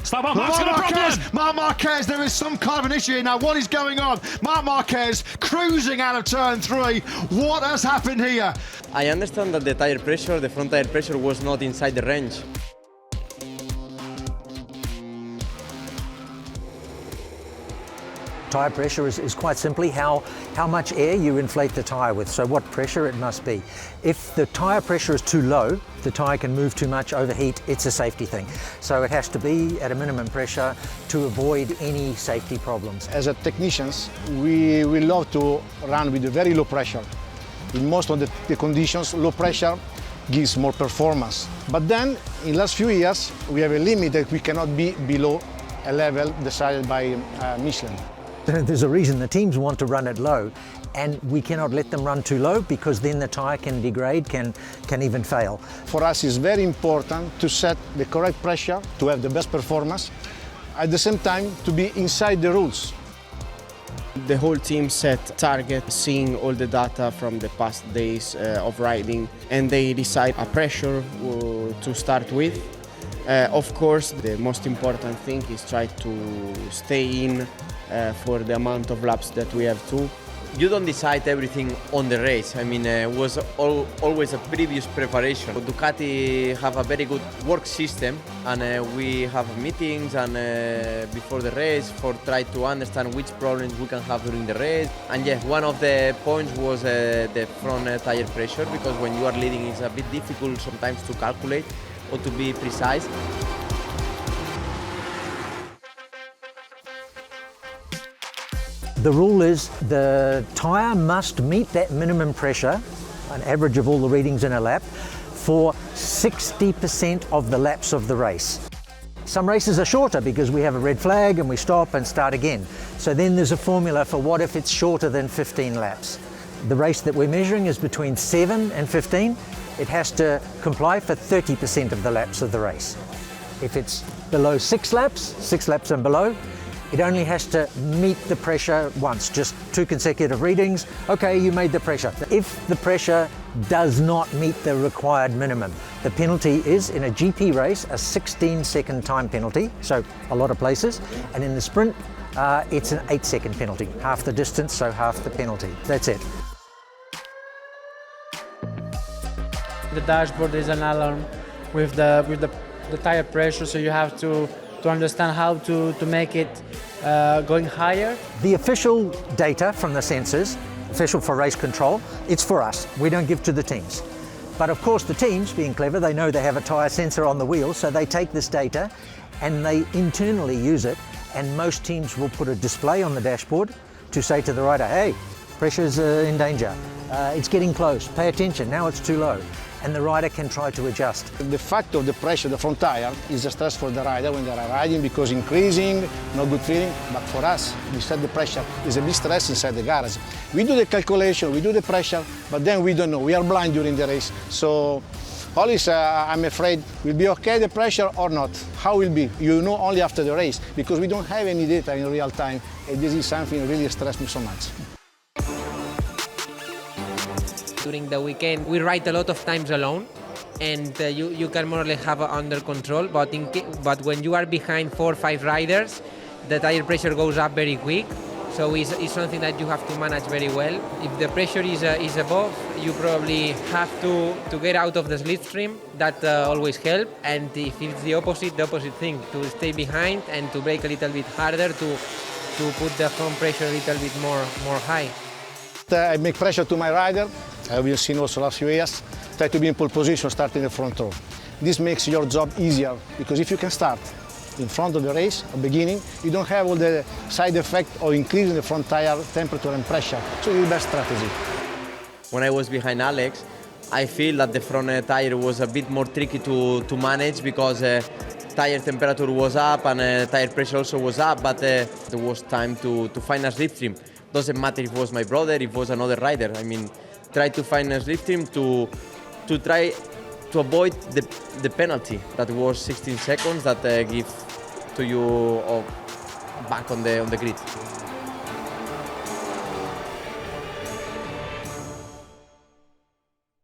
Stop up, Marc's got a problem! Marc Marquez, there is some kind of an issue here now. What is going on? Marc Marquez cruising out of turn 3. What has happened here? I understand that the tire pressure, the front tire pressure, was not inside the range. Tyre pressure is quite simply how much air you inflate the tyre with, so what pressure it must be. If the tyre pressure is too low, the tyre can move too much, overheat, it's a safety thing. So it has to be at a minimum pressure to avoid any safety problems. As a technicians, we love to run with a very low pressure. In most of the conditions, low pressure gives more performance. But then, in the last few years, we have a limit that we cannot be below a level decided by Michelin. There's a reason the teams want to run it low, and we cannot let them run too low because then the tyre can degrade, can even fail. For us, it's very important to set the correct pressure to have the best performance, at the same time to be inside the rules. The whole team set target, seeing all the data from the past days of riding, and they decide a pressure to start with. Of course, the most important thing is try to stay in for the amount of laps that we have to. You don't decide everything on the race. I mean, it was always a previous preparation. Ducati have a very good work system, and we have meetings and before the race for try to understand which problems we can have during the race. And yes, one of the points was the front tire pressure, because when you are leading, it's a bit difficult sometimes to calculate or to be precise. The rule is the tyre must meet that minimum pressure, an average of all the readings in a lap, for 60% of the laps of the race. Some races are shorter because we have a red flag and we stop and start again. So then there's a formula for what if it's shorter than 15 laps. The race that we're measuring is between 7 and 15. It has to comply for 30% of the laps of the race. If it's below 6 laps and below, it only has to meet the pressure once, just 2 consecutive readings. Okay, you made the pressure. If the pressure does not meet the required minimum, the penalty is, in a GP race, a 16-second time penalty, so a lot of places, and in the sprint, it's an 8-second penalty. Half the distance, so half the penalty. That's it. The dashboard is an alarm with the tire pressure, so you have to understand how to make it going higher. The official data from the sensors, official for race control, it's for us. We don't give to the teams. But of course the teams, being clever, they know they have a tyre sensor on the wheel, so they take this data and they internally use it, and most teams will put a display on the dashboard to say to the rider, hey, pressure's in danger, it's getting close, pay attention, now it's too low. And the rider can try to adjust. The fact of the pressure, the front tire, is a stress for the rider when they are riding, because increasing, no good feeling. But for us, we set the pressure, is a big stress inside the garage. We do the calculation, we do the pressure, but then we don't know. We are blind during the race. So always, I'm afraid, will be okay the pressure or not? How will be? You know only after the race, because we don't have any data in real time. And this is something really stressed me so much. During the weekend, we ride a lot of times alone, and you can more or less have it under control. But when you are behind 4 or 5 riders, the tire pressure goes up very quick. So it's something that you have to manage very well. If the pressure is above, you probably have to get out of the slipstream. That always helps. And if it's the opposite thing, to stay behind and to brake a little bit harder, to put the front pressure a little bit more high. I make pressure to my rider. We've seen also last few years, try to be in pole position, start in the front row. This makes your job easier, because if you can start in front of the race, at the beginning, you don't have all the side effect of increasing the front tire temperature and pressure. So it's the best strategy. When I was behind Alex, I feel that the front tire was a bit more tricky to manage, because tire temperature was up and tire pressure also was up, but there was time to find a slipstream. Doesn't matter if it was my brother, if it was another rider. I mean, try to find a slipstream to try to avoid the penalty that was 16 seconds that give to you back on the grid.